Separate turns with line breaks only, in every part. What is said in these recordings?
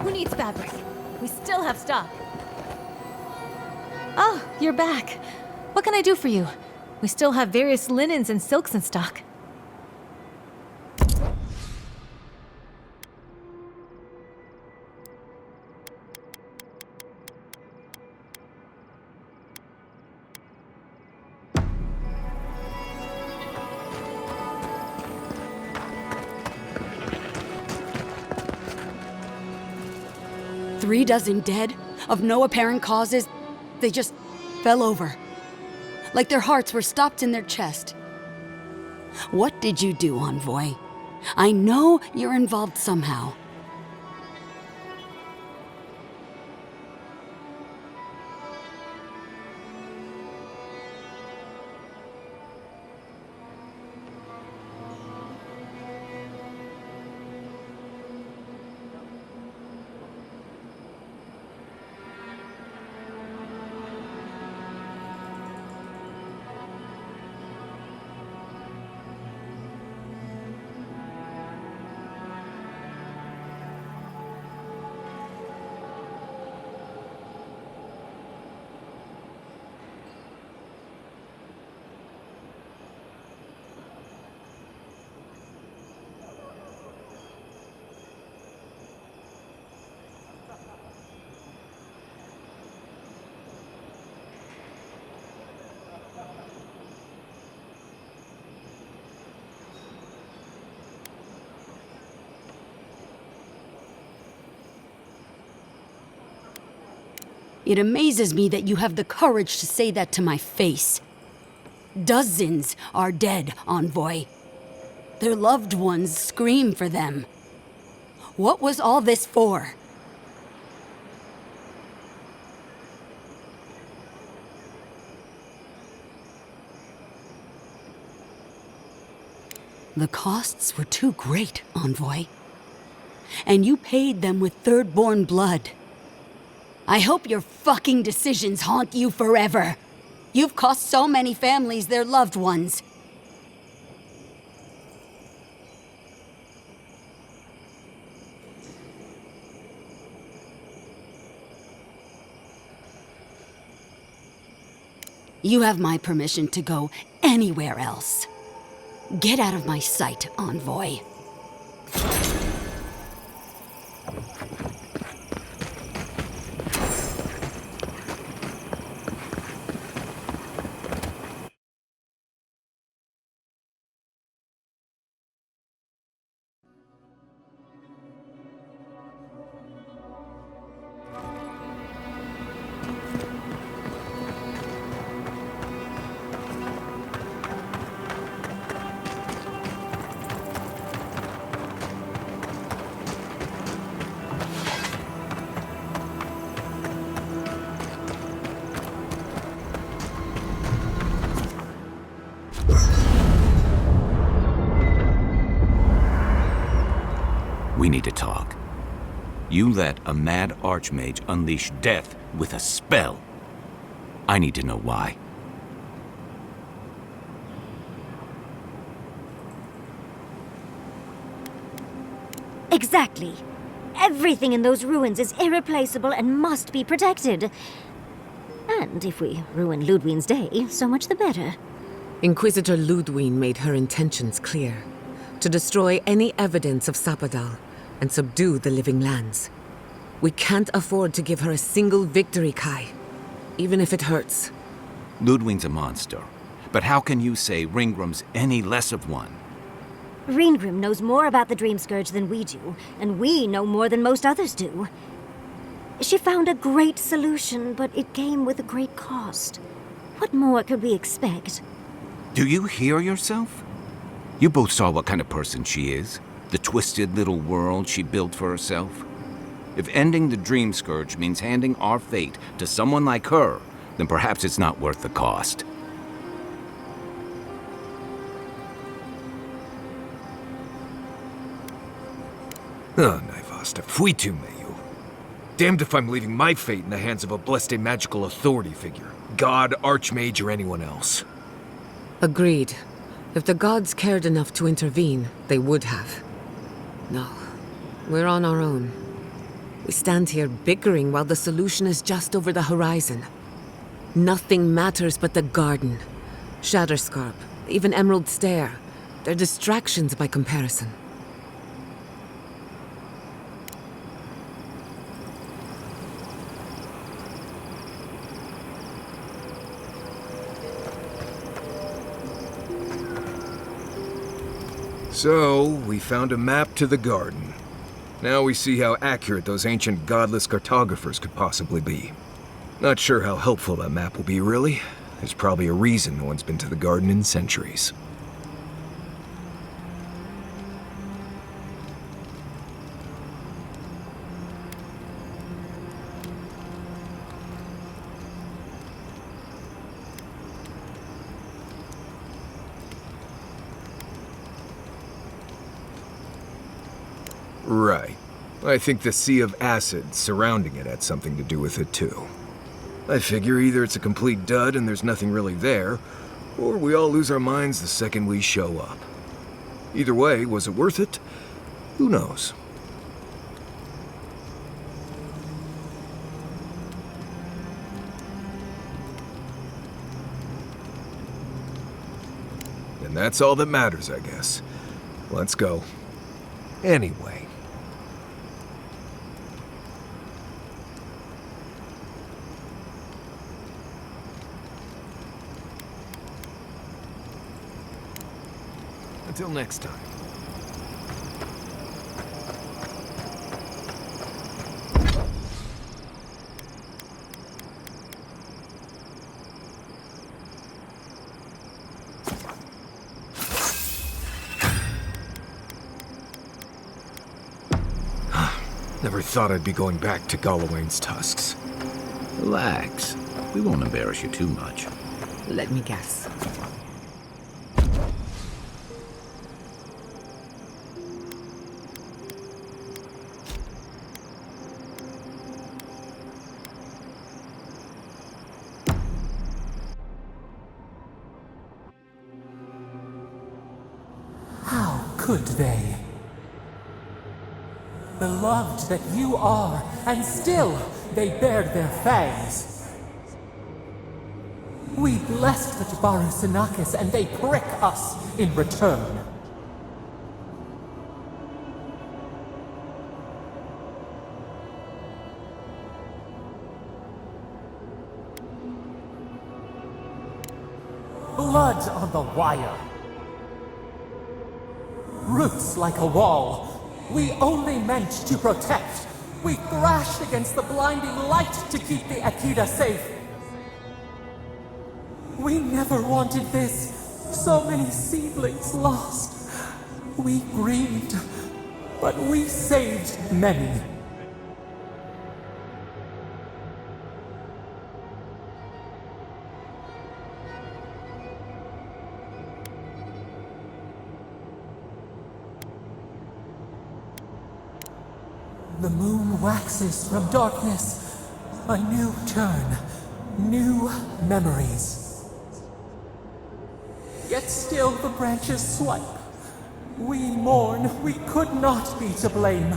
Who needs fabric? We still have stock. Oh, you're back. What can I do for you? We still have various linens and silks in stock.
Three dozen dead, of no apparent causes. They just fell over. Like their hearts were stopped in their chest. What did you do, Envoy? I know you're involved somehow. It amazes me that you have the courage to say that to my face. Dozens are dead, Envoy. Their loved ones scream for them. What was all this for? The costs were too great, Envoy. And you paid them with third-born blood. I hope your fucking decisions haunt you forever. You've cost so many families their loved ones. You have my permission to go anywhere else. Get out of my sight, Envoy.
We need to talk. You let a mad archmage unleash death with a spell. I need to know why.
Exactly. Everything in those ruins is irreplaceable and must be protected. And if we ruin Ludwine's day, so much the better.
Inquisitor Ludwine made her intentions clear. To destroy any evidence of Sapadal and subdue the living lands. We can't afford to give her a single victory, Kai. Even if it hurts.
Ludwine's a monster. But how can you say Ringram's any less of one?
Ringrim knows more about the Dream Scourge than we do, and we know more than most others do. She found a great solution, but it came with a great cost. What more could we expect?
Do you hear yourself? You both saw what kind of person she is. The twisted little world she built for herself. If ending the Dream Scourge means handing our fate to someone like her, then perhaps it's not worth the cost.
Oh, Naivasta, fuitu meyu. Damned if I'm leaving my fate in the hands of a blessed magical authority figure. God, Archmage, or anyone else.
Agreed. If the gods cared enough to intervene, they would have. No. We're on our own. We stand here bickering while the solution is just over the horizon. Nothing matters but the garden. Shatterscarp, even Emerald Stair. They're distractions by comparison.
So, we found a map to the garden. Now we see how accurate those ancient godless cartographers could possibly be. Not sure how helpful that map will be, really. There's probably a reason no one's been to the garden in centuries. Right. I think the sea of acid surrounding it had something to do with it, too. I figure either it's a complete dud and there's nothing really there, or we all lose our minds the second we show up. Either way, was it worth it? Who knows? And that's all that matters, I guess. Let's go. Anyway. Until next time. Never thought I'd be going back to Galawain's tusks.
Relax. We won't embarrass you too much.
Let me guess.
How could they? Beloved that you are, and still they bared their fangs. We blessed the Jabaru Sinakis, and they prick us in return. Blood on the wire. Roots like a wall. We only meant to protect. We thrashed against the blinding light to keep the Akita safe. We never wanted this. So many seedlings lost. We grieved, but we saved many. The moon waxes from darkness, a new turn, new memories. Yet still the branches swipe. We mourn, we could not be to blame.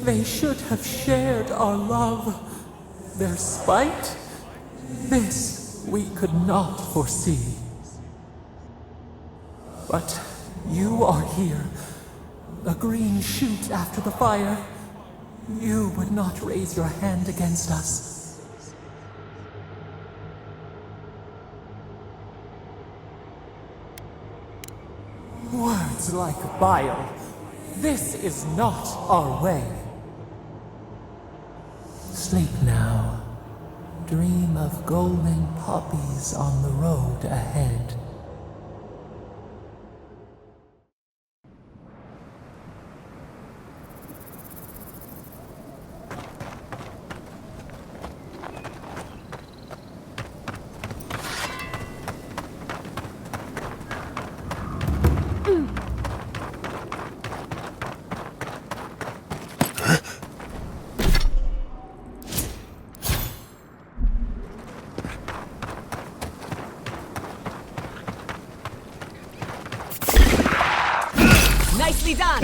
They should have shared our love. Their spite, this we could not foresee. But you are here. A green shoot after the fire. You would not raise your hand against us. Words like bile. This is not our way. Sleep now. Dream of golden poppies on the road ahead.
Nicely done!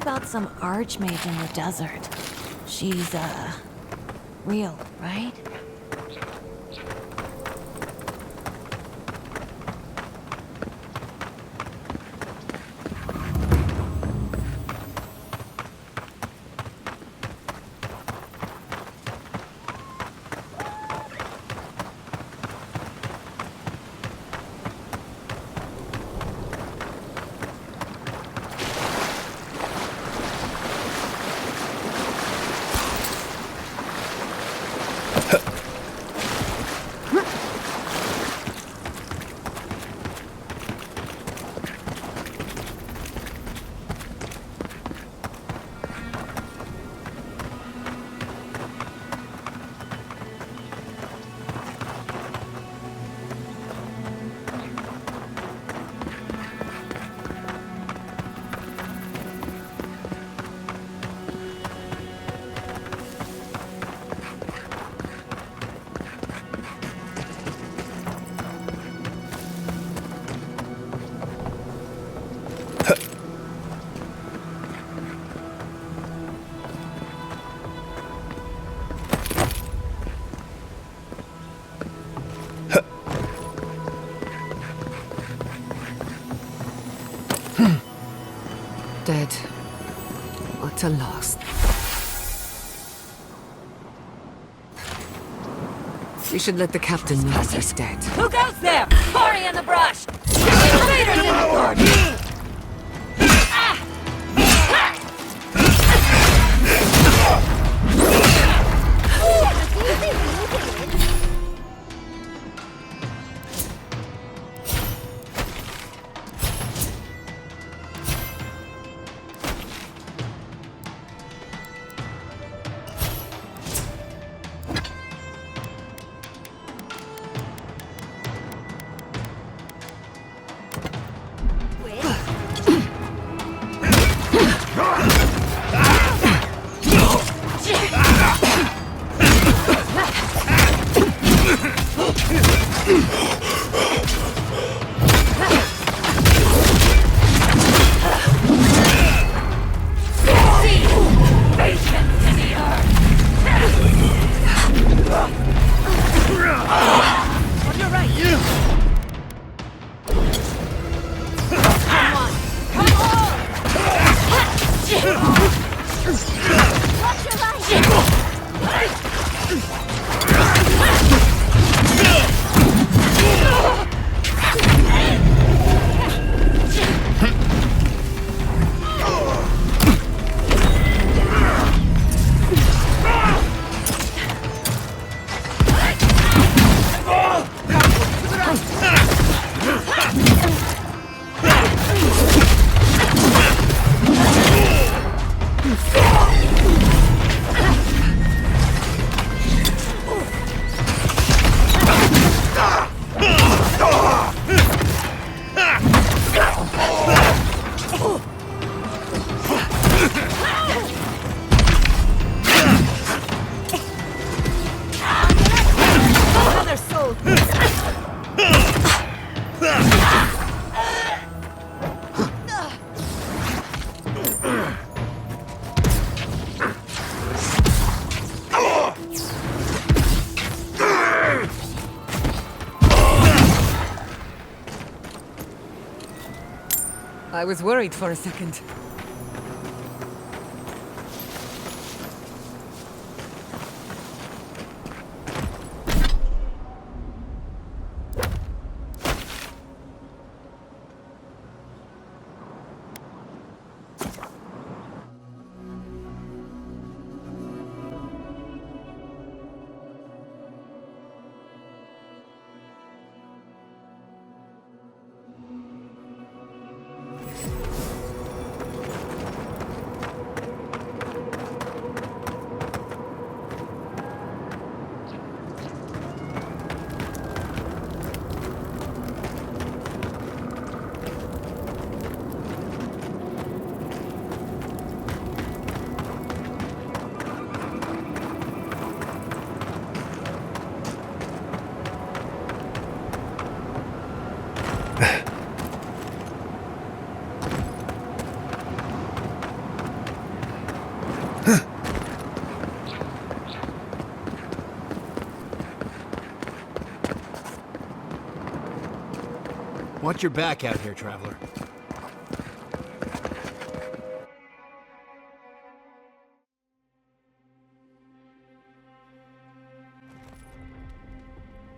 about some archmage in the desert. She's, real, right?
Dead. What a loss. We should let the captain know he's dead.
Who goes there? Party in the brush! Invaders in the garden!
I was worried for a second.
Watch your back out here, traveler.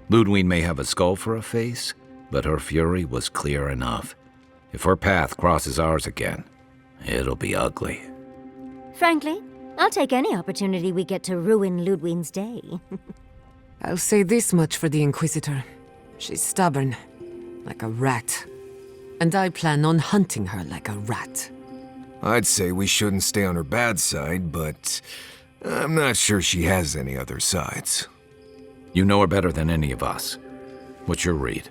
Ludwig may have a skull for a face, but her fury was clear enough. If her path crosses ours again, it'll be ugly.
Frankly, I'll take any opportunity we get to ruin Ludwig's day.
I'll say this much for the Inquisitor. She's stubborn, like a rat. And I plan on hunting her like a rat.
I'd say we shouldn't stay on her bad side, but I'm not sure she has any other sides.
You know her better than any of us. What's your read?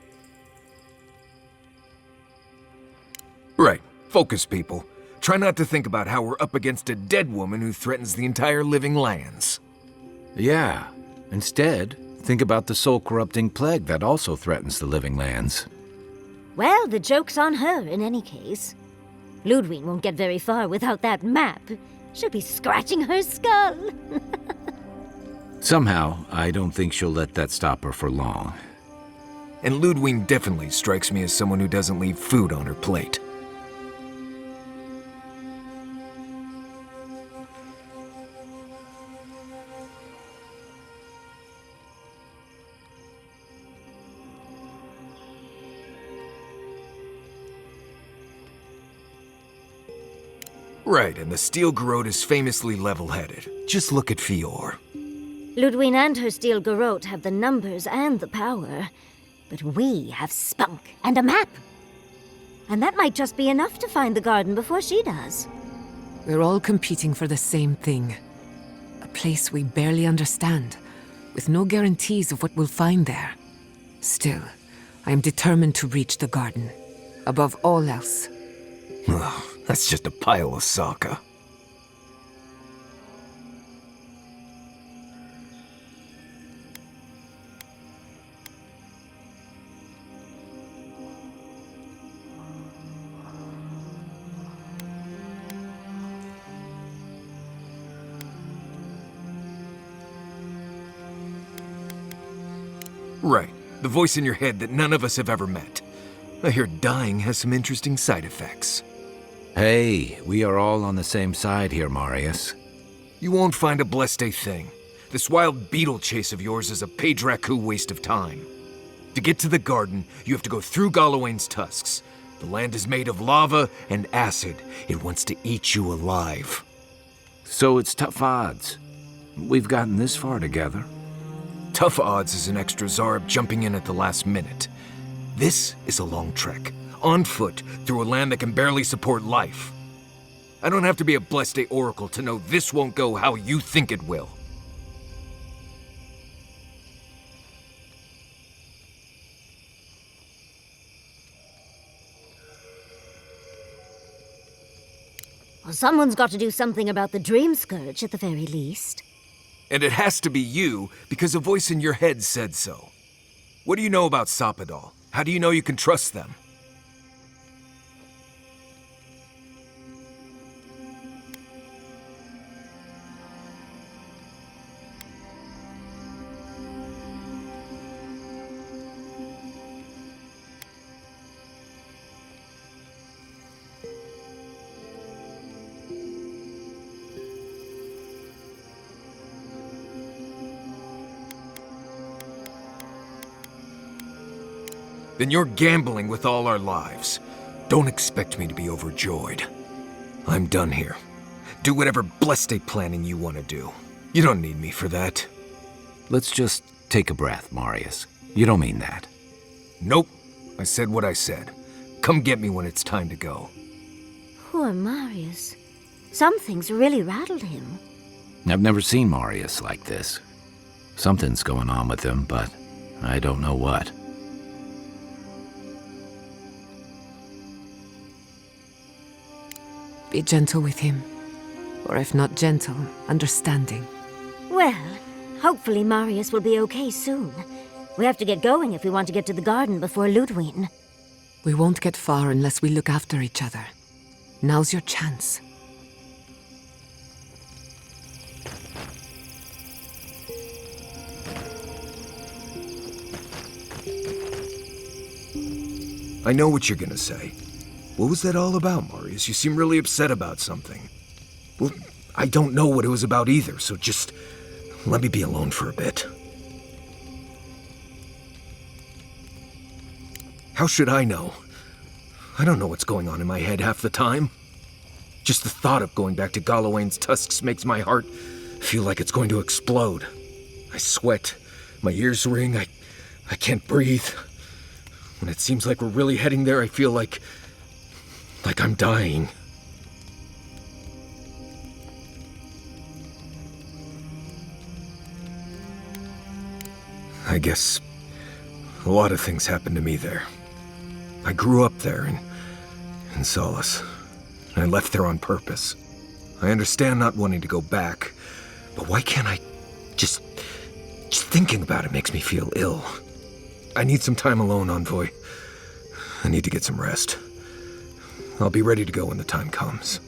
Right. Focus, people. Try not to think about how we're up against a dead woman who threatens the entire living lands.
Yeah. Instead, think about the soul-corrupting plague that also threatens the living lands.
Well, the joke's on her in any case. Ludwig won't get very far without that map. She'll be scratching her skull.
Somehow, I don't think she'll let that stop her for long.
And Ludwig definitely strikes me as someone who doesn't leave food on her plate. Right, and the Steel Garrote is famously level-headed. Just look at Fior.
Ludwig and her steel garrote have the numbers and the power, but we have spunk and a map. And that might just be enough to find the garden before she does.
We're all competing for the same thing. A place we barely understand, with no guarantees of what we'll find there. Still, I am determined to reach the garden, above all else.
Ugh, that's just a pile of Sokka. Right. The voice in your head that none of us have ever met. I hear dying has some interesting side effects.
Hey, we are all on the same side here, Marius.
You won't find a blessed thing. This wild beetle chase of yours is a page-raku waste of time. To get to the garden, you have to go through Galawain's tusks. The land is made of lava and acid. It wants to eat you alive.
So it's tough odds. We've gotten this far together.
Tough odds is an extra Zarb jumping in at the last minute. This is a long trek, on foot, through a land that can barely support life. I don't have to be a Blessed Oracle to know this won't go how you think it will.
Well, someone's got to do something about the Dream Scourge at the very least.
And it has to be you, because a voice in your head said so. What do you know about Sapadal? How do you know you can trust them? Then you're gambling with all our lives. Don't expect me to be overjoyed. I'm done here. Do whatever blessed planning you want to do. You don't need me for that.
Let's just take a breath, Marius. You don't mean that.
Nope. I said what I said. Come get me when it's time to go.
Poor Marius. Something's really rattled him.
I've never seen Marius like this. Something's going on with him, but I don't know what.
Be gentle with him. Or if not gentle, understanding.
Well, hopefully Marius will be okay soon. We have to get going if we want to get to the garden before Ludwig.
We won't get far unless we look after each other. Now's your chance.
I know what you're gonna say. What was that all about, Marius? You seem really upset about something. Well, I don't know what it was about either, so just let me be alone for a bit. How should I know? I don't know what's going on in my head half the time. Just the thought of going back to Galawain's tusks makes my heart feel like it's going to explode. I sweat, my ears ring, I can't breathe. When it seems like we're really heading there, I feel like I'm dying. I guess a lot of things happened to me there. I grew up there in Solace. I left there on purpose. I understand not wanting to go back, but why can't I just thinking about it makes me feel ill. I need some time alone, Envoy. I need to get some rest. I'll be ready to go when the time comes.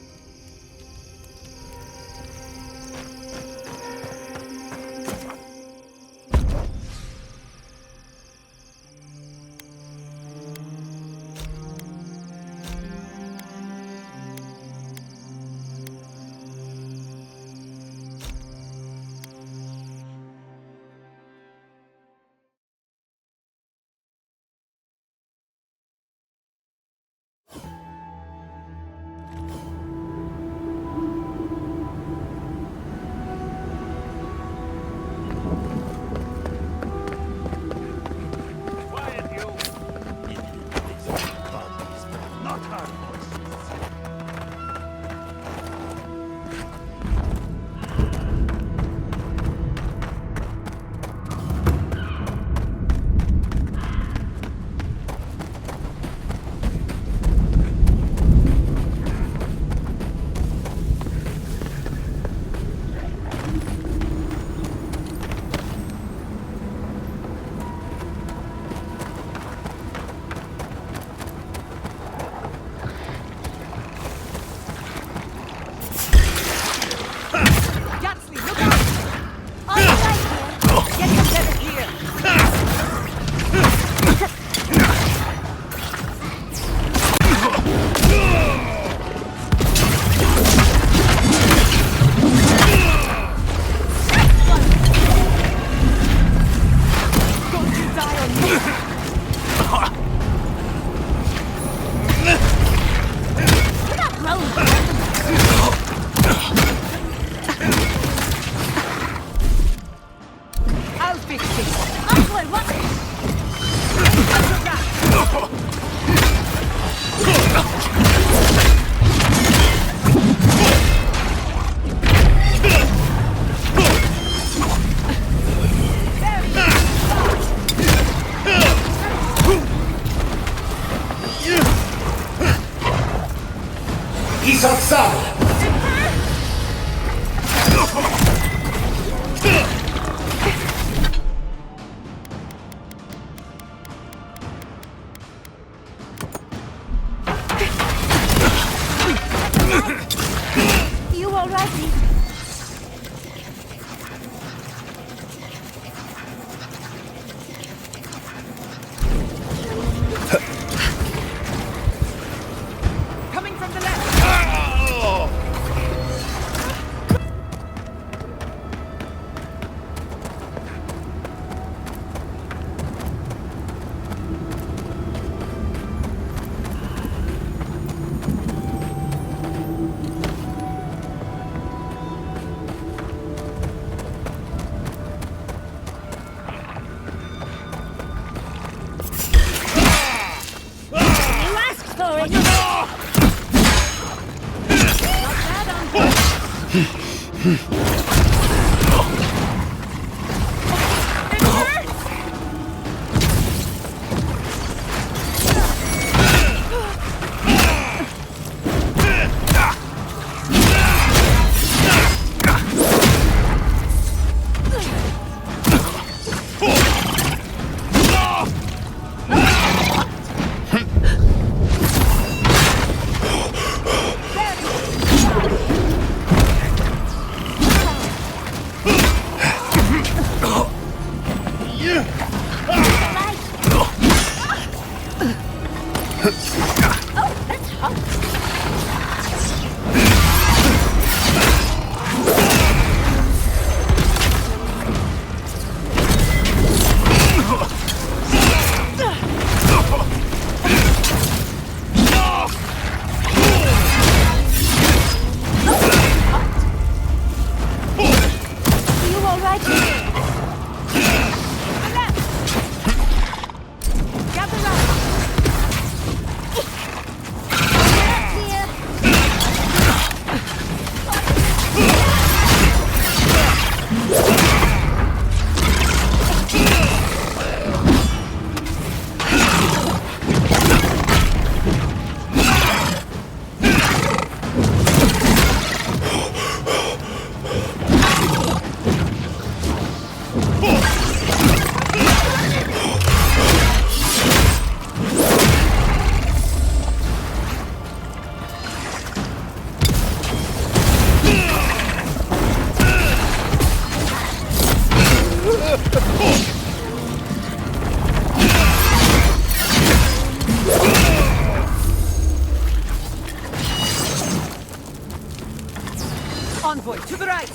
To the right!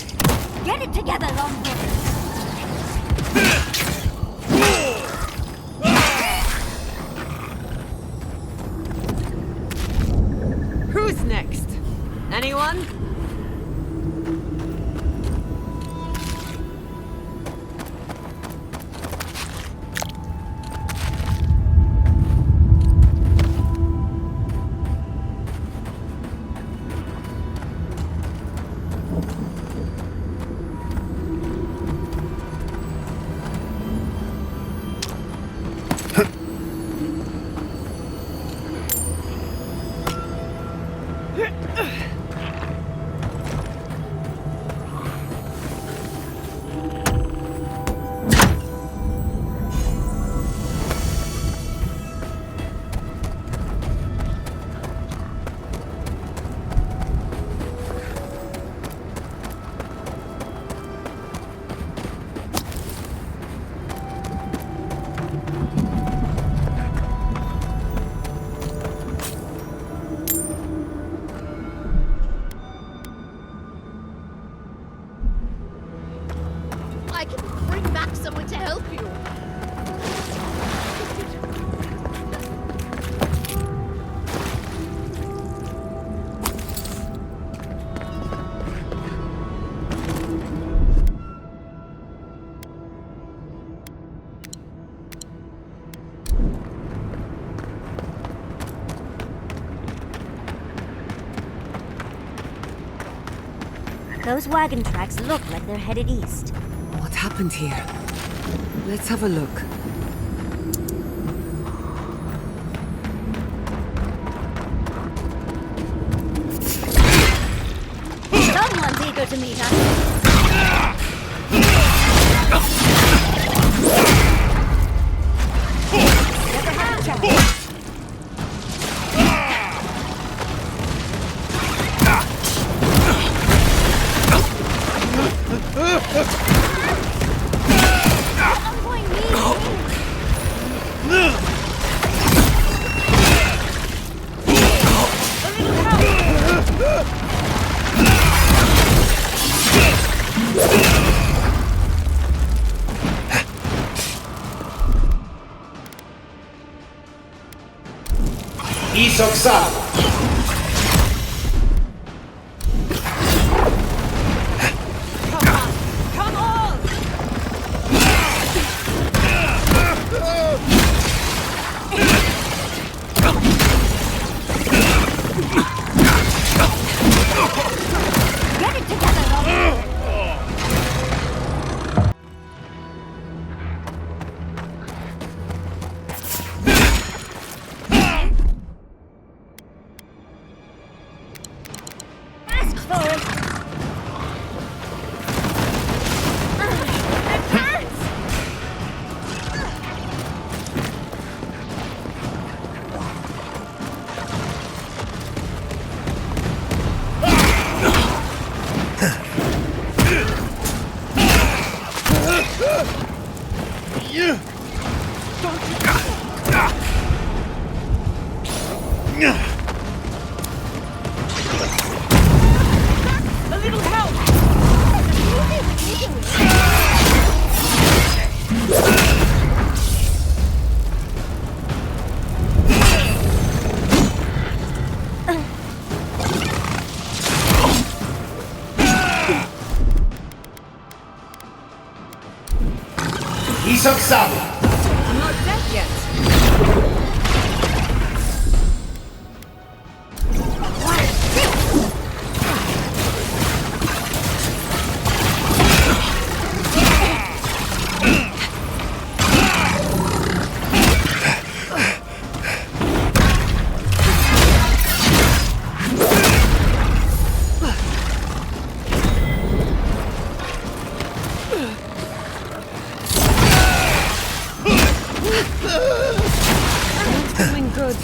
Get it together, Longbow.
Who's next? Anyone?
I can bring back someone to help you.
Those wagon tracks look like they're headed east.
What happened here? Let's have a look.
Someone's eager to meet us. Never had a chance.
Isoxado.
Come on!
Get it together, Longbow. Ask for it. Advance!
A little help!
Isoxado.
I'm not dead yet. Feeling good.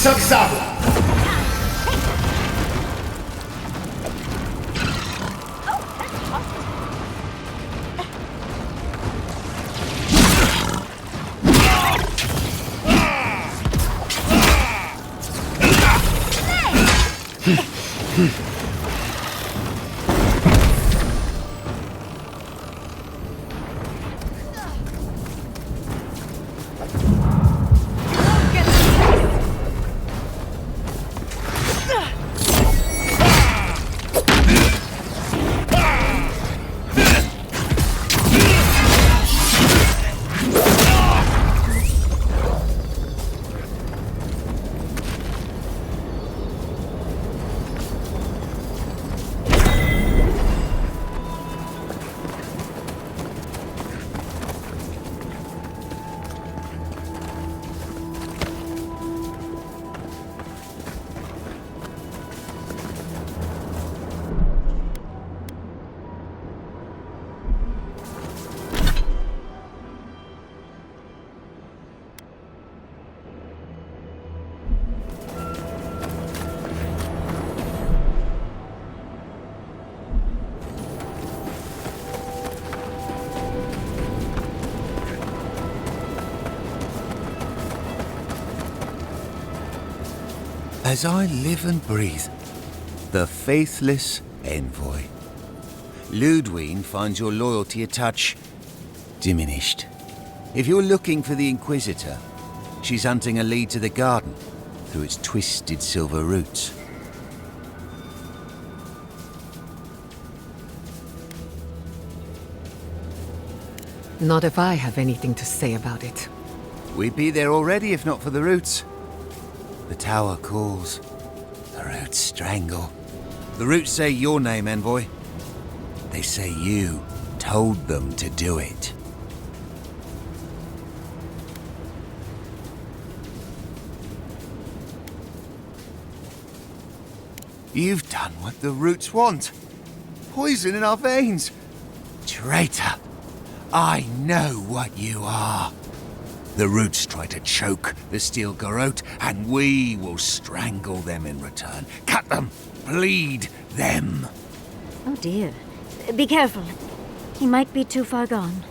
Suck.
As I live and breathe, the faithless envoy. Ludwine finds your loyalty a touch diminished. If you're looking for the Inquisitor, she's hunting a lead to the garden through its twisted silver roots.
Not if I have anything to say about it.
We'd be there already if not for the roots. The tower calls. The roots strangle. The roots say your name, envoy. They say you told them to do it. You've done what the roots want. Poison in our veins. Traitor. I know what you are. The roots try to choke the steel garrote, and we will strangle them in return. Cut them. Bleed them.
Oh dear. Be careful. He might be too far gone.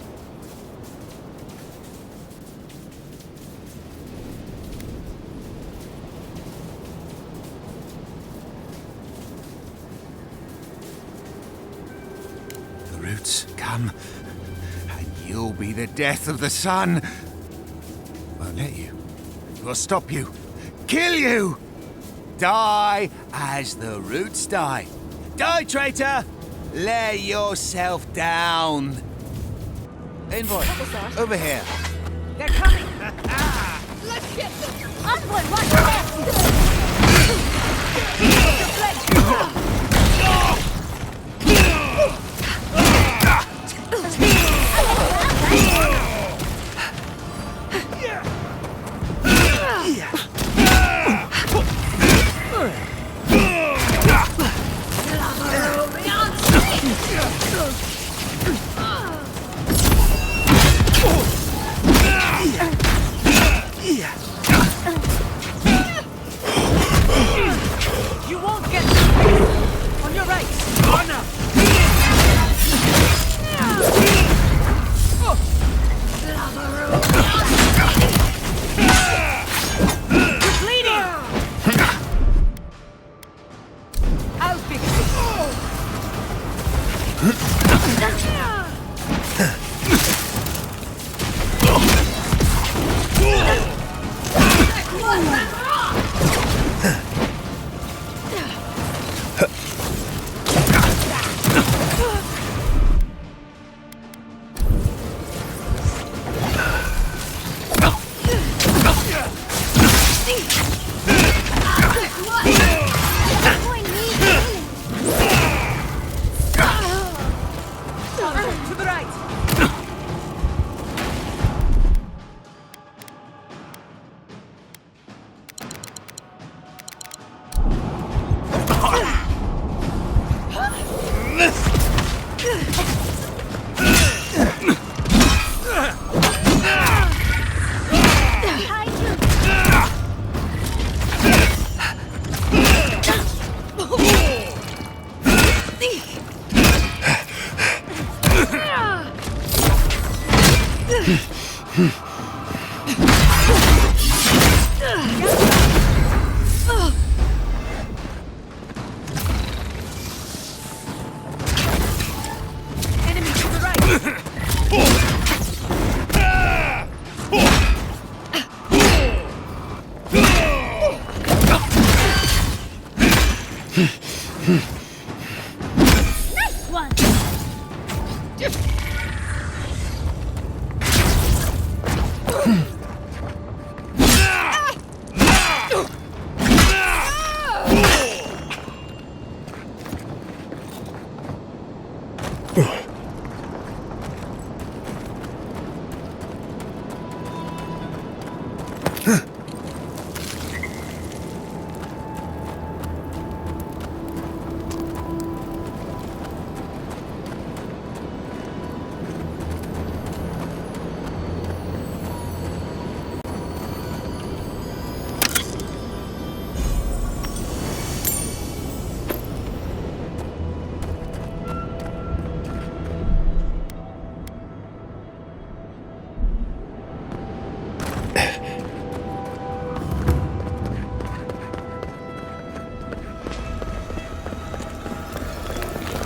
The roots come, and you'll be the death of the sun. Won't let you. We'll stop you. Kill you! Die as the roots die. Die, traitor! Lay yourself down. Envoy, over here.
They're coming!
Let's get them!
Envoy, watch your back! You won't get this! On your right! On now! You're bleeding! I'll fix to the right! Enemy to the right!
Nice one!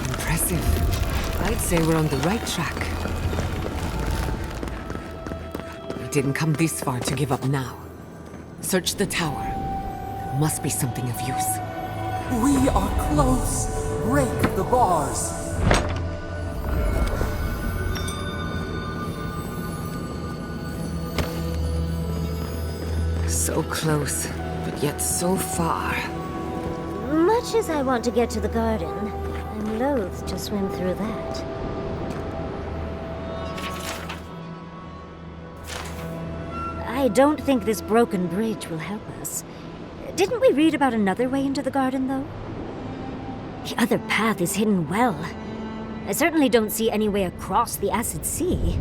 Impressive. I'd say we're on the right track. We didn't come this far to give up now. Search the tower. There must be something of use.
We are close. Break the bars.
So close, but yet so far.
Much as I want to get to the garden, I'm loath to swim through that. I don't think this broken bridge will help us. Didn't we read about another way into the garden, though? The other path is hidden well. I certainly don't see any way across the acid sea.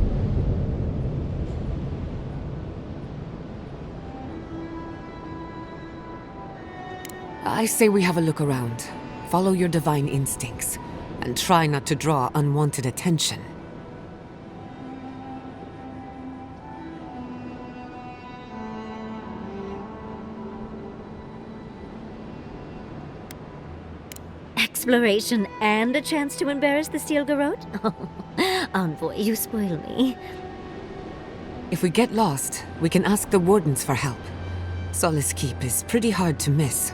I say we have a look around. Follow your divine instincts, and try not to draw unwanted attention.
Exploration and a chance to embarrass the Steel Garrote? Oh, Envoy, you spoil me.
If we get lost, we can ask the wardens for help. Solace Keep is pretty hard to miss.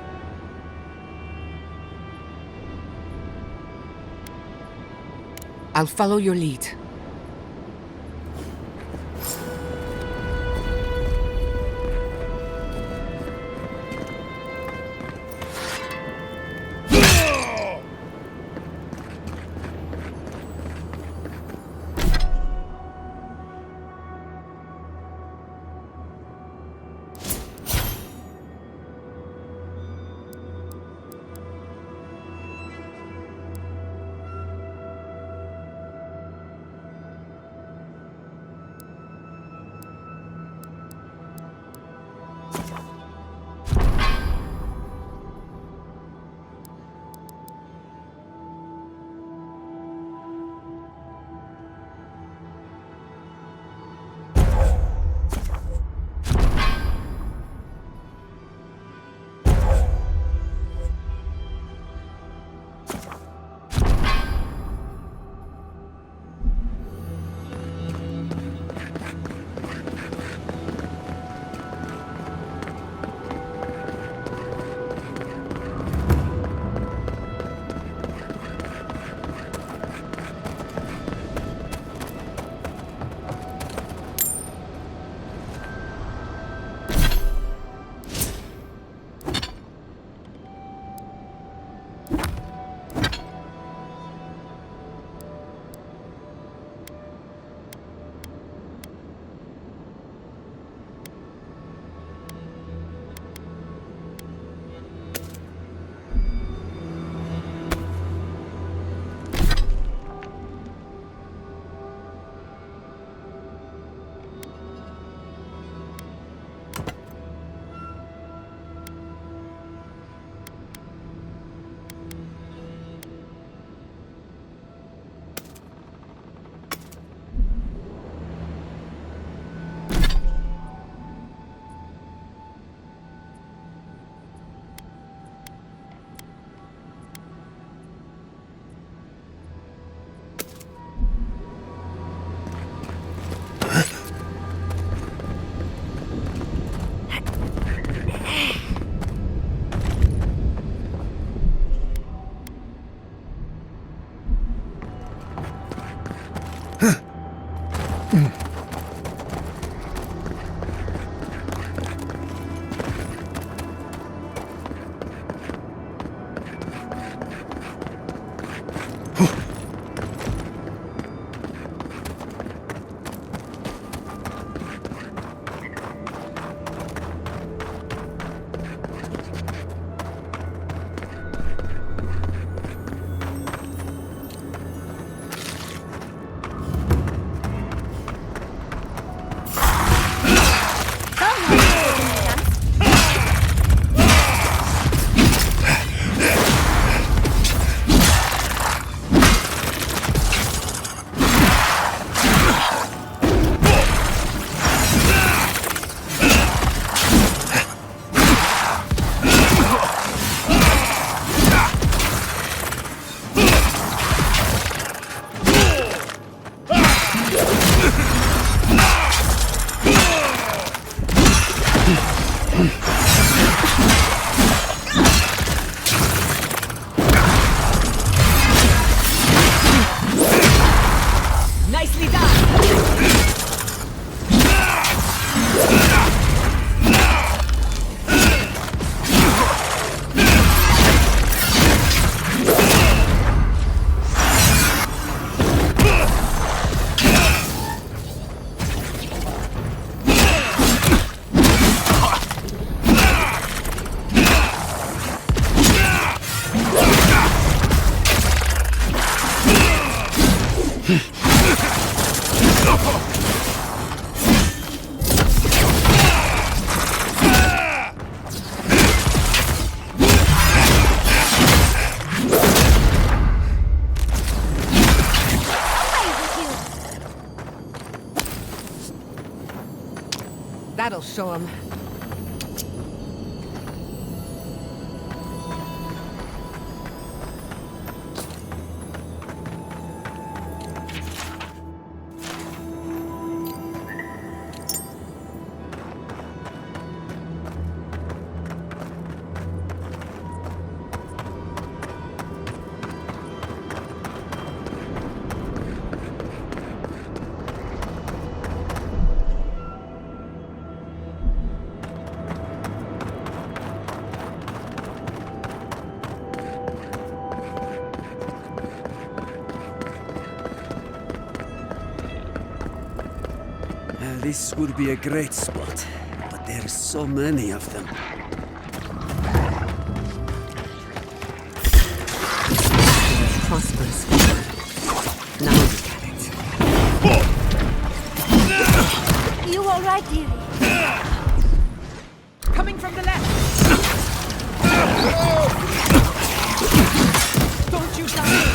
I'll follow your lead. Nicely done! That'll show him.
This would be a great spot, but there's so many of them.
Prosperous farm. Now look at it.
You all right, dearie?
Coming from the left! Don't you die!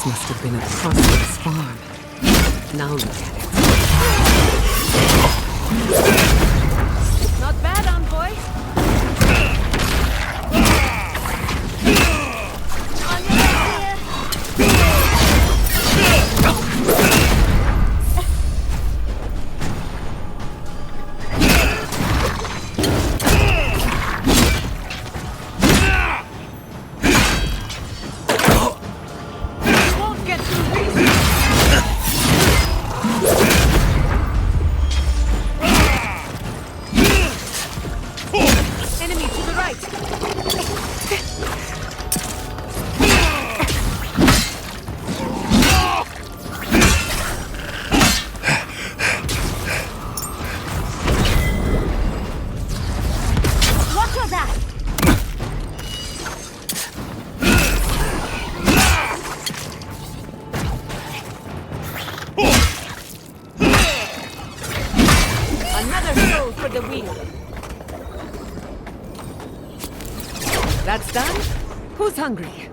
Must have been a prosperous farm. Now look at it. Not bad, envoy.
On your way, dear.
That's done? Who's hungry?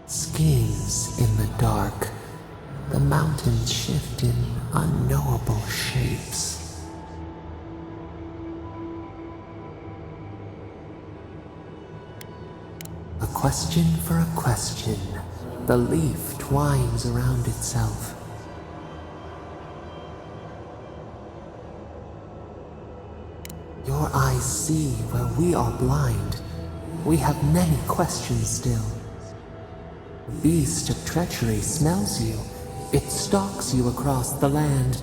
Schemes in the dark. The mountains shift in unknowable shapes. A question for a question. The leaf twines around itself. Your eyes see where we are blind. We have many questions still. The beast of treachery smells you. It stalks you across the land.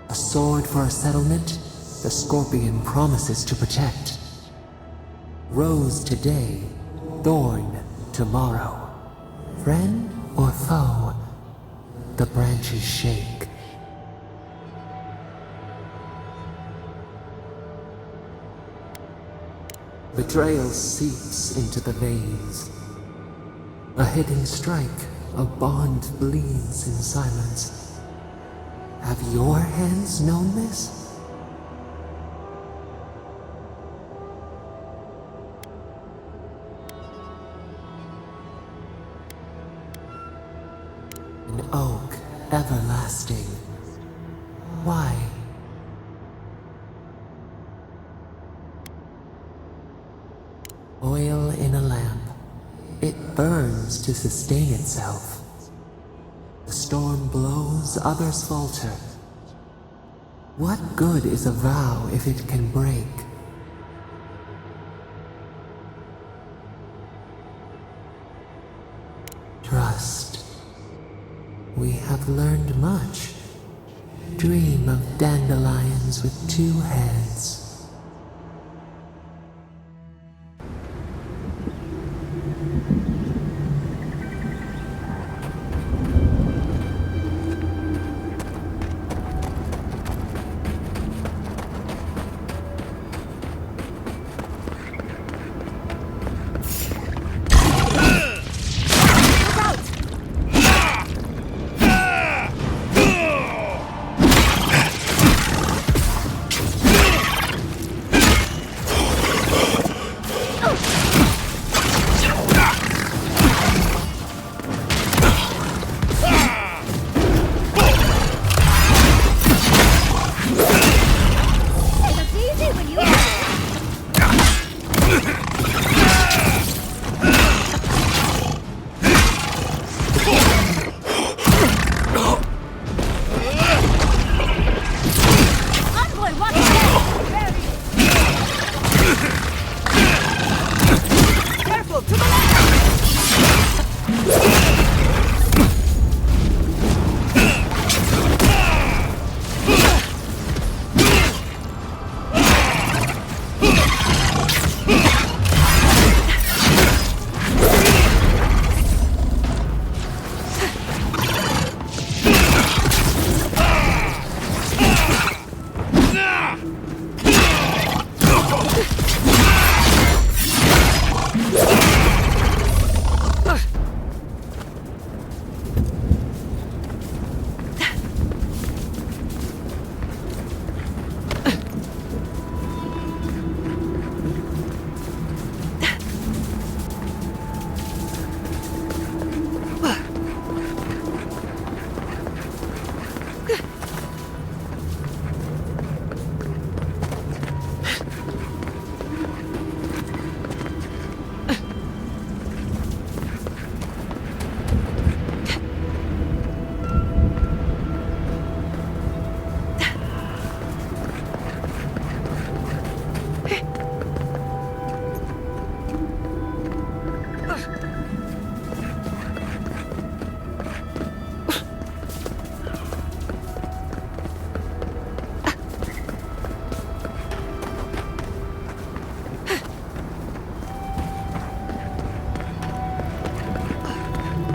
A sword for a settlement, the scorpion promises to protect. Rose today, thorn tomorrow. Friend or foe, the branches shake. Betrayal seeps into the veins. A hidden strike, a bond bleeds in silence. Have your hands known this? An oak everlasting. Why? Oil in a lamp. It burns to sustain itself. The storm blows, others falter. What good is a vow if it can break? Trust. We have learned much. Dream of dandelions with two heads.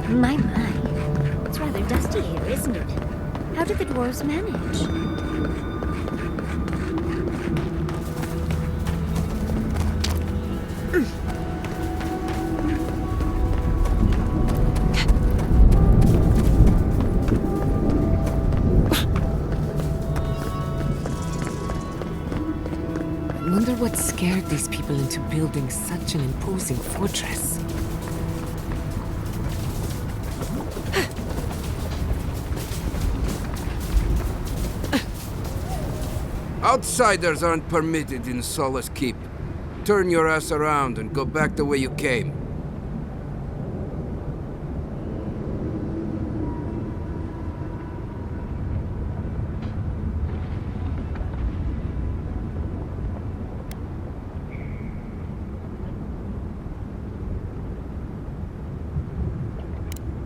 My. It's rather dusty here, isn't it? How did the dwarves manage?
I wonder what scared these people into building such an imposing fortress.
Outsiders aren't permitted in Solace Keep. Turn your ass around and go back the way you came.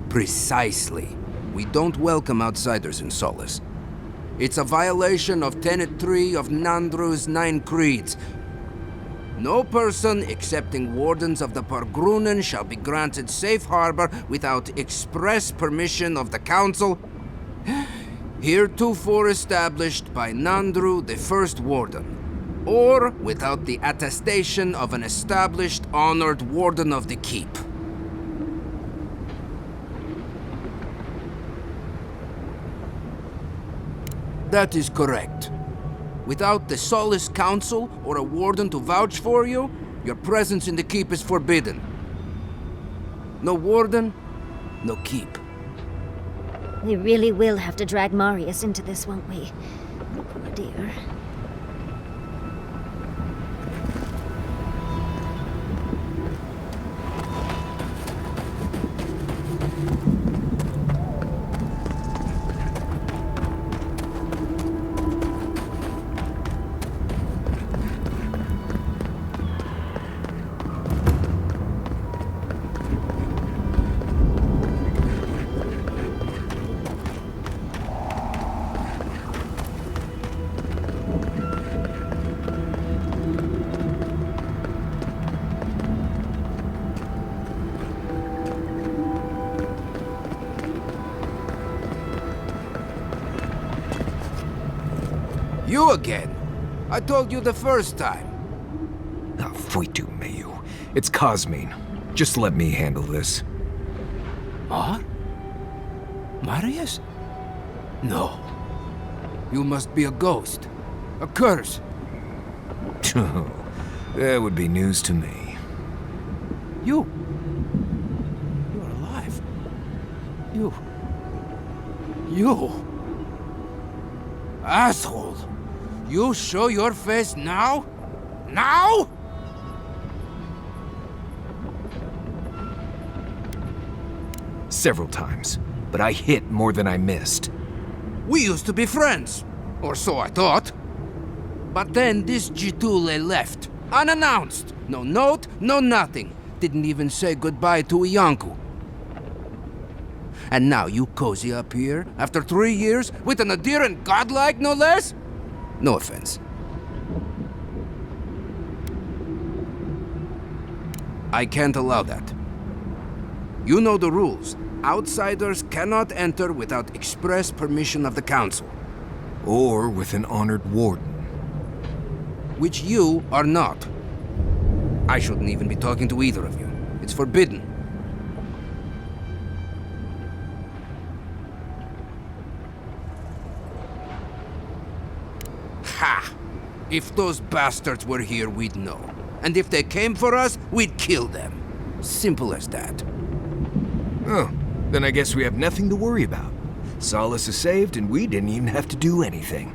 Precisely. We don't welcome outsiders in Solace. It's a violation of Tenet 3 of Nandru's 9 Creeds. No person excepting wardens of the Pargrunen shall be granted safe harbor without express permission of the Council, heretofore established by Nandru, the First Warden, or without the attestation of an established, honored Warden of the Keep. That is correct. Without the Solace Council or a warden to vouch for you, your presence in the keep is forbidden. No warden, no keep.
We really will have to drag Marius into this, won't we? Poor dear.
You again? I told you the first time.
Ah, Fuitu, Mayu. It's Cosmine. Just let me handle this.
What? Marius? No. You must be a ghost. A curse.
That would be news to me.
You're alive. You... Asshole! You show your face now? Now?
Several times, but I hit more than I missed.
We used to be friends. Or so I thought. But then this Jitule left. Unannounced. No note, no nothing. Didn't even say goodbye to Iancu. And now you cozy up here, after 3 years, with an adherent godlike, no less? No offense. I can't allow that. You know the rules. Outsiders cannot enter without express permission of the Council.
Or with an honored warden.
Which you are not. I shouldn't even be talking to either of you. It's forbidden. Ha! If those bastards were here, we'd know. And if they came for us, we'd kill them. Simple as that.
Oh, then I guess we have nothing to worry about. Solace is saved, and we didn't even have to do anything.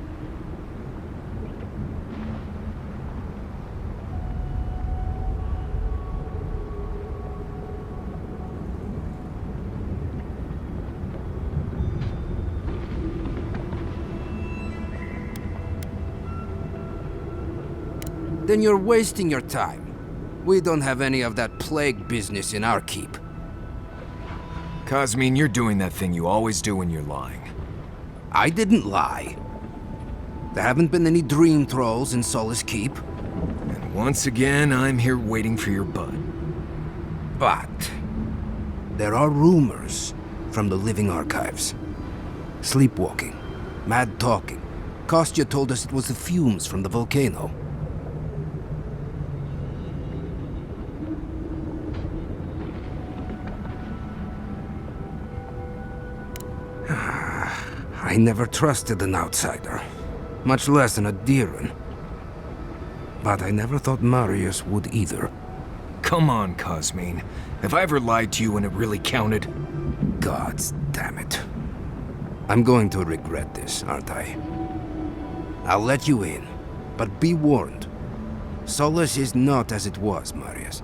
Then you're wasting your time. We don't have any of that plague business in our keep.
Cosmine, you're doing that thing you always do when you're lying.
I didn't lie. There haven't been any dream trolls in Solace Keep.
And once again, I'm here waiting for your butt.
But There are rumors from the living archives. Sleepwalking, mad talking. Kostya told us it was the fumes from the volcano. I never trusted an outsider, much less an Adiran. But I never thought Marius would either.
Come on, Cosmine. Have I ever lied to you when it really counted?
Gods damn it. I'm going to regret this, aren't I? I'll let you in, but be warned. Solus is not as it was, Marius.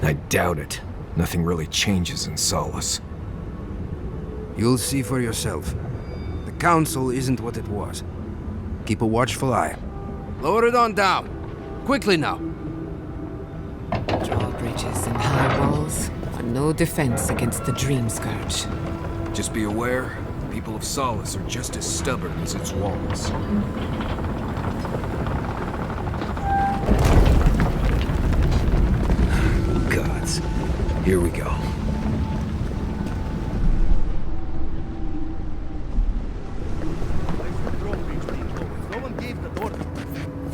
I doubt it. Nothing really changes in Solus.
You'll see for yourself. The Council isn't what it was. Keep a watchful eye. Lower it on down. Quickly now.
Drawbridges and high walls are no defense against the Dream Scourge.
Just be aware, the people of Solus are just as stubborn as its walls. Gods. Here we go.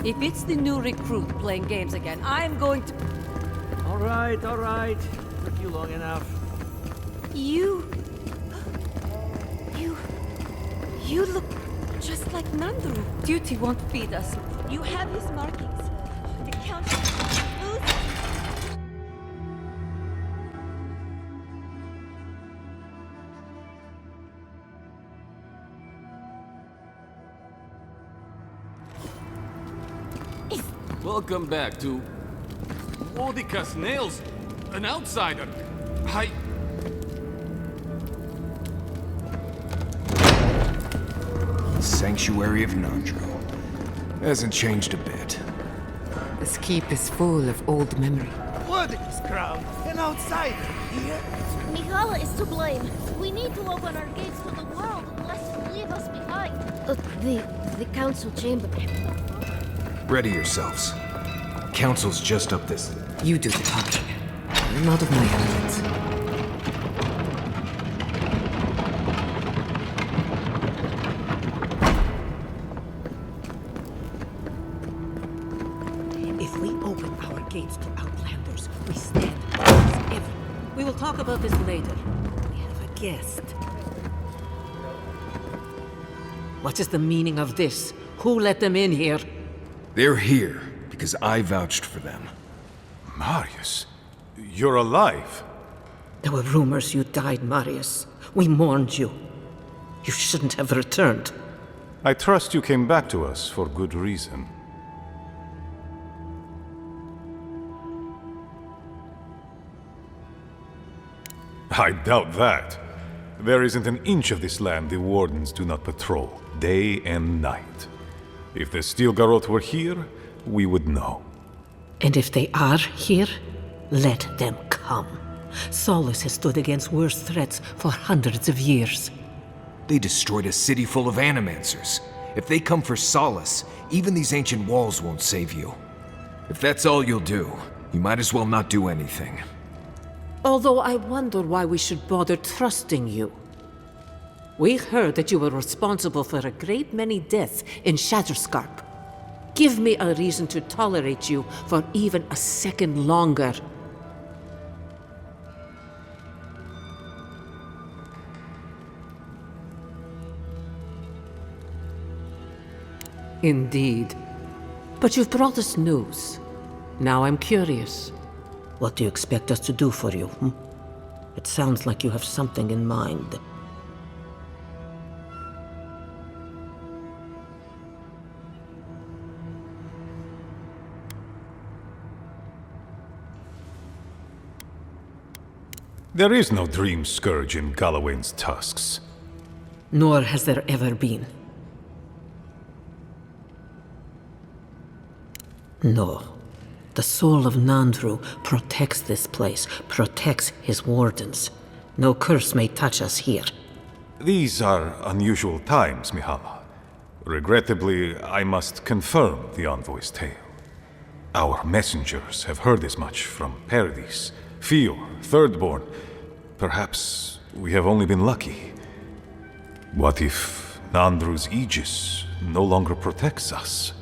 If it's the new recruit playing games again, I'm going to...
All right, all right. Took you long enough.
You look just like Nandru.
Duty won't feed us.
You have his markings. The council.
Welcome back to Wodikas Nails, an outsider.
Sanctuary of Nandru. Hasn't changed a bit.
This keep is full of old memory.
Wodikas crown, an outsider here.
Mihala is to blame. We need to open our gates to the world lest he leave us behind.
The council chamber.
Ready yourselves. Council's just up this...
You do the talking. I'm out of my element.
If we open our gates to Outlanders, we stand against everyone. We will talk about this later. We have a guest. What is the meaning of this? Who let them in here?
They're here because I vouched for them.
Marius, you're alive.
There were rumors you died, Marius. We mourned you. You shouldn't have returned.
I trust you came back to us for good reason. I doubt that. There isn't an inch of this land the Wardens do not patrol, day and night. If the Steel Garrote were here, we would know.
And if they are here, let them come. Solus has stood against worse threats for hundreds of years.
They destroyed a city full of animancers. If they come for Solus, even these ancient walls won't save you. If that's all you'll do, you might as well not do anything.
Although I wonder why we should bother trusting you. We heard that you were responsible for a great many deaths in Shatterscarp. Give me a reason to tolerate you for even a second longer. Indeed. But you've brought us news. Now I'm curious. What do you expect us to do for you? It sounds like you have something in mind.
There is no Dream Scourge in Galawain's tusks.
Nor has there ever been. No. The soul of Nandru protects this place, protects his wardens. No curse may touch us here.
These are unusual times, Mihala. Regrettably, I must confirm the envoy's tale. Our messengers have heard as much from Paradis, Fior, Thirdborn, Perhaps we have only been lucky. What if Nandru's aegis no longer protects us?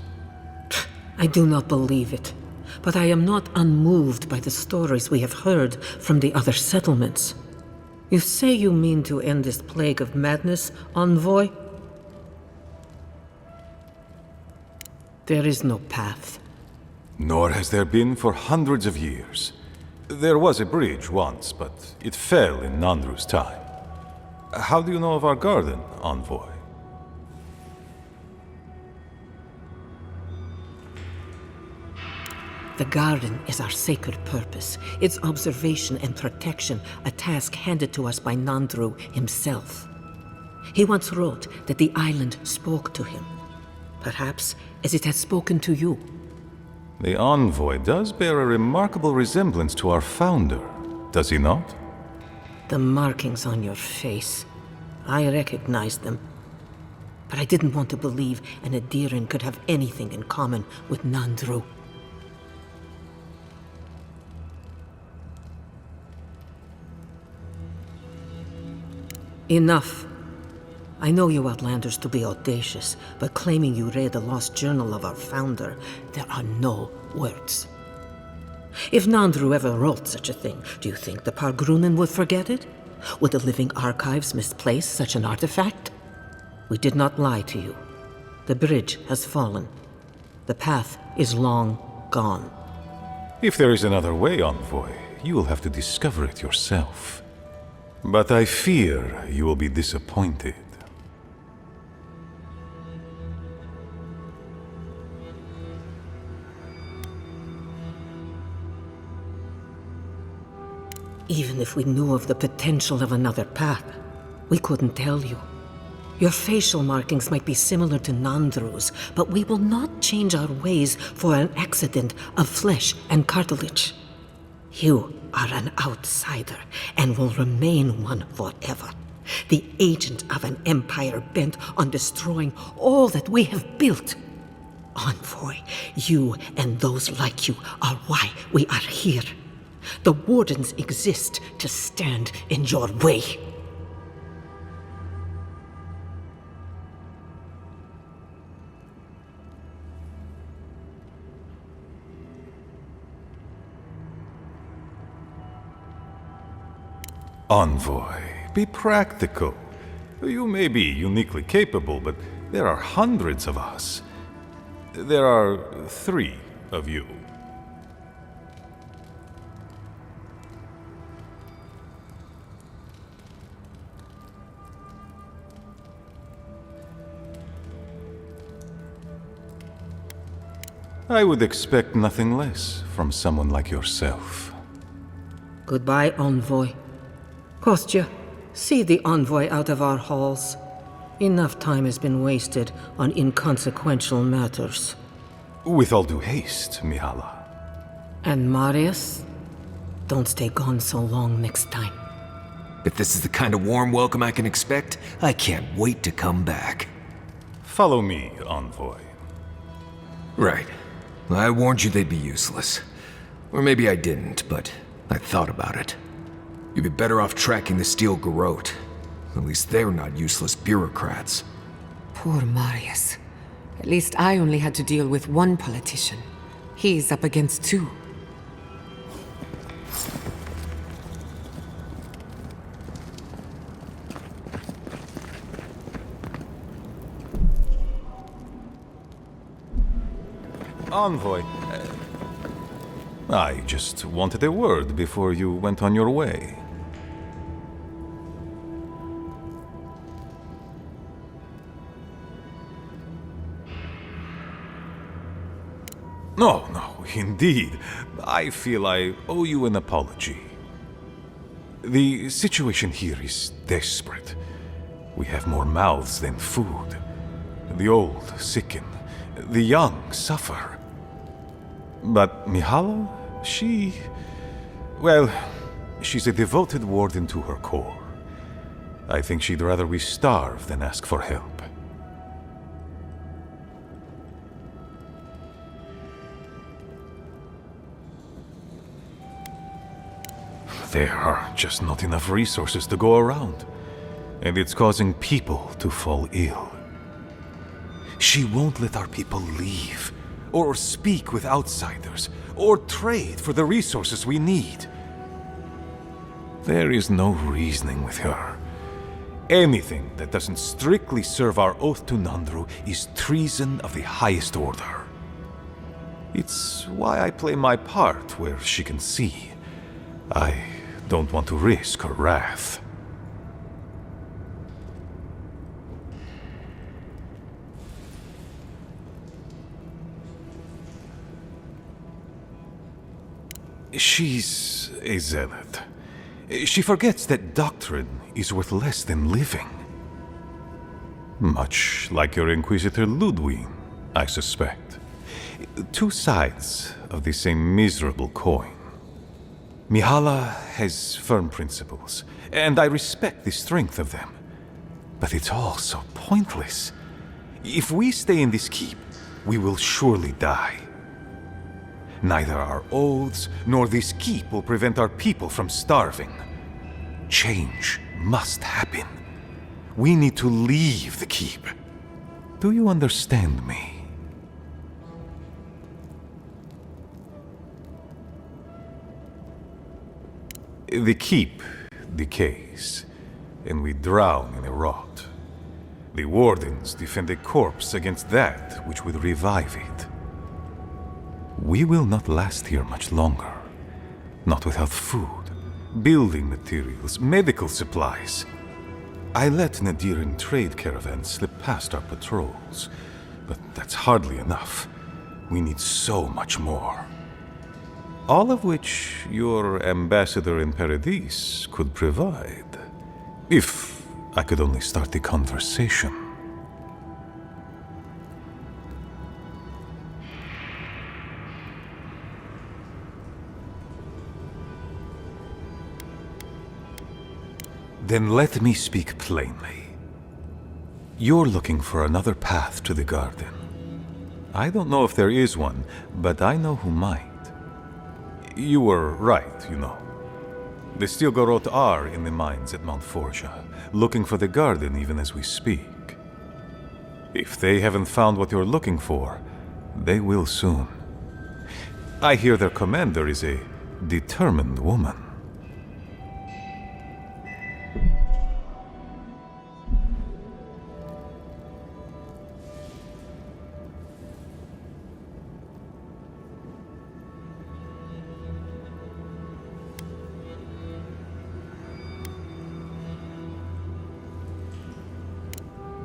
I do not believe it, but I am not unmoved by the stories we have heard from the other settlements. You say you mean to end this plague of madness, Envoy? There is no path.
Nor has there been for hundreds of years. There was a bridge once, but it fell in Nandru's time. How do you know of our garden, Envoy?
The garden is our sacred purpose, its observation and protection, a task handed to us by Nandru himself. He once wrote that the island spoke to him, perhaps as it has spoken to you.
The Envoy does bear a remarkable resemblance to our founder, does he not?
The markings on your face, I recognized them. But I didn't want to believe an Adiran could have anything in common with Nandru. Enough. I know you Outlanders to be audacious, but claiming you read the lost journal of our founder, there are no words. If Nandru ever wrote such a thing, do you think the Pargrunen would forget it? Would the living archives misplace such an artifact? We did not lie to you. The bridge has fallen. The path is long gone.
If there is another way, Envoy, you will have to discover it yourself. But I fear you will be disappointed.
Even if we knew of the potential of another path, we couldn't tell you. Your facial markings might be similar to Nandru's, but we will not change our ways for an accident of flesh and cartilage. You are an outsider and will remain one forever. The agent of an empire bent on destroying all that we have built. Envoy, you and those like you are why we are here. The Wardens exist to stand in your way.
Envoy, be practical. You may be uniquely capable, but there are hundreds of us. There are 3 of you. I would expect nothing less from someone like yourself.
Goodbye, Envoy. Kostya, see the Envoy out of our halls. Enough time has been wasted on inconsequential matters.
With all due haste, Mihala.
And Marius? Don't stay gone so long next time.
If this is the kind of warm welcome I can expect, I can't wait to come back.
Follow me, Envoy.
Right. I warned you they'd be useless. Or maybe I didn't, but I thought about it. You'd be better off tracking the Steel Garrote. At least they're not useless bureaucrats.
Poor Marius. At least I only had to deal with one politician. He's up against 2.
Envoy, I just wanted a word before you went on your way. No, indeed. I feel I owe you an apology. The situation here is desperate. We have more mouths than food. The old sicken. The young suffer. But Mihala, she's a devoted warden to her core. I think she'd rather we starve than ask for help. There are just not enough resources to go around, and it's causing people to fall ill. She won't let our people leave, or speak with outsiders, or trade for the resources we need. There is no reasoning with her. Anything that doesn't strictly serve our oath to Nandru is treason of the highest order. It's why I play my part where she can see. I don't want to risk her wrath. She's a zealot. She forgets that doctrine is worth less than living. Much like your Inquisitor Ludwig, I suspect. Two sides of the same miserable coin. Mihala has firm principles, and I respect the strength of them. But it's all so pointless. If we stay in this keep, we will surely die. Neither our oaths nor this keep will prevent our people from starving. Change must happen. We need to leave the keep. Do you understand me? The keep decays, and we drown in a rot. The wardens defend a corpse against that which would revive it. We will not last here much longer. Not without food, building materials, medical supplies. I let Nadiran trade caravans slip past our patrols, but that's hardly enough. We need so much more. All of which your ambassador in Paradis could provide. If I could only start the conversation. Then let me speak plainly. You're looking for another path to the garden. I don't know if there is one, but I know who might. You were right, you know. The Stilgarot are in the mines at Mount Forja, looking for the garden even as we speak. If they haven't found what you're looking for, they will soon. I hear their commander is a determined woman.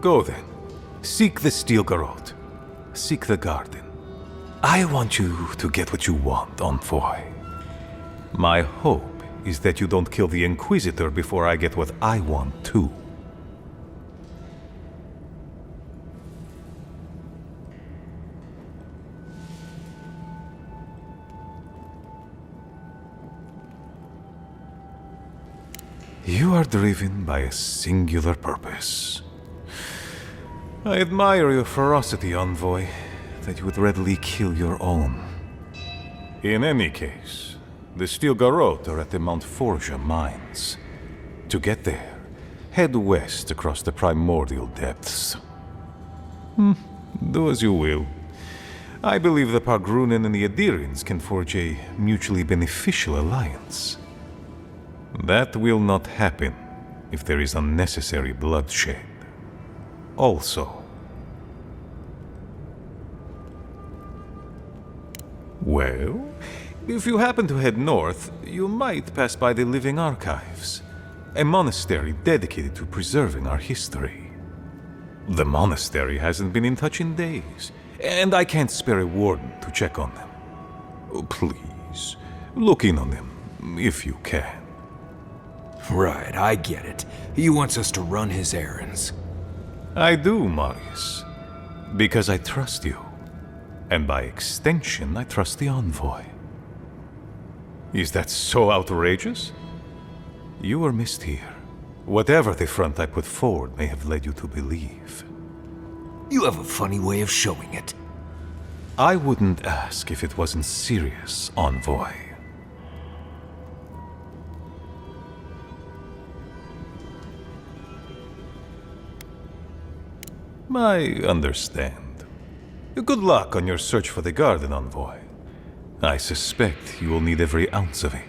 Go then. Seek the Stilgarot. Seek the garden. I want you to get what you want, Envoy. My hope is that you don't kill the Inquisitor before I get what I want too. You are driven by a singular purpose. I admire your ferocity, Envoy, that you would readily kill your own. In any case, the Stilgarot are at the Mount Forja mines. To get there, head west across the primordial depths. Do as you will. I believe the Pargrunen and the Adirians can forge a mutually beneficial alliance. That will not happen if there is unnecessary bloodshed. Also, well, if you happen to head north, you might pass by the Living Archives, a monastery dedicated to preserving our history. The monastery hasn't been in touch in days, and I can't spare a warden to check on them. Please, look in on them, if you can.
Right, I get it. He wants us to run his errands.
I do, Marius. Because I trust you. And by extension, I trust the Envoy. Is that so outrageous? You were missed here. Whatever the front I put forward may have led you to believe.
You have a funny way of showing it.
I wouldn't ask if it wasn't serious, Envoy. I understand. Good luck on your search for the Garden Envoy. I suspect you will need every ounce of it.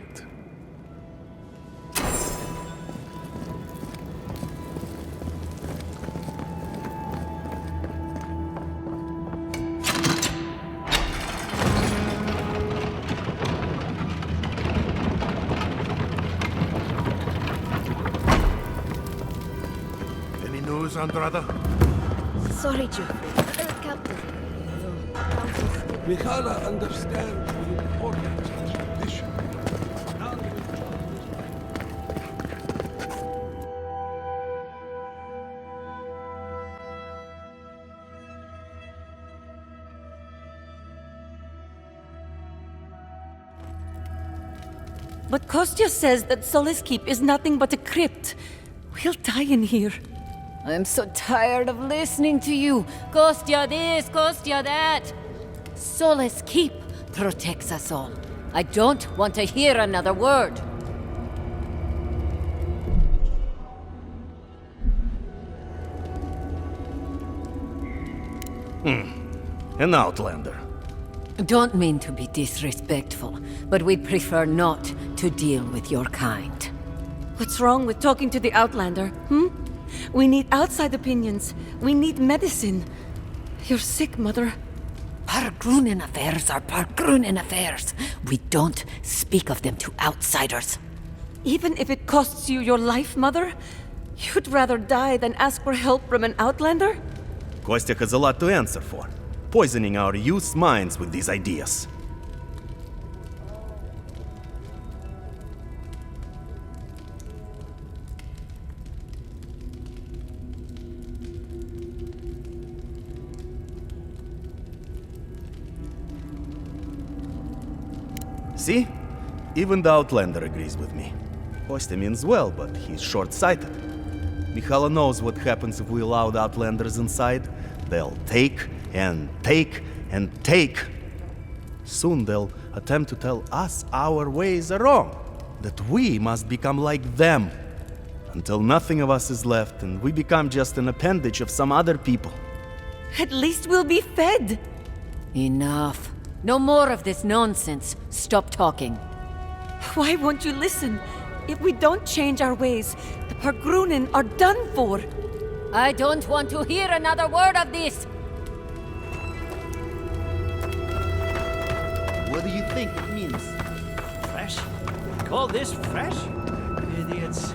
Any news, Andrada?
Sorry, Geoffrey. Captain.
Mikhaila understands the importance of tradition.
But Kostya says that Solace Keep is nothing but a crypt. We'll die in here.
I'm so tired of listening to you. Kostya this, Kostya that. Solace Keep protects us all. I don't want to hear another word.
An outlander.
Don't mean to be disrespectful, but we'd prefer not to deal with your kind.
What's wrong with talking to the Outlander, hmm? We need outside opinions. We need medicine. You're sick, Mother.
Pargrunen affairs are Pargrunen affairs. We don't speak of them to outsiders.
Even if it costs you your life, Mother? You'd rather die than ask for help from an Outlander?
Kostya has a lot to answer for, poisoning our youth's minds with these ideas. See? Even the Outlander agrees with me. Kostya means well, but he's short-sighted. Mikhaila knows what happens if we allow the Outlanders inside. They'll take and take and take. Soon they'll attempt to tell us our ways are wrong, that we must become like them, until nothing of us is left and we become just an appendage of some other people.
At least we'll be fed.
Enough. No more of this nonsense. Stop talking.
Why won't you listen? If we don't change our ways, the Pargrunen are done for.
I don't want to hear another word of this.
What do you think it means? Fresh? Call this fresh? Idiots.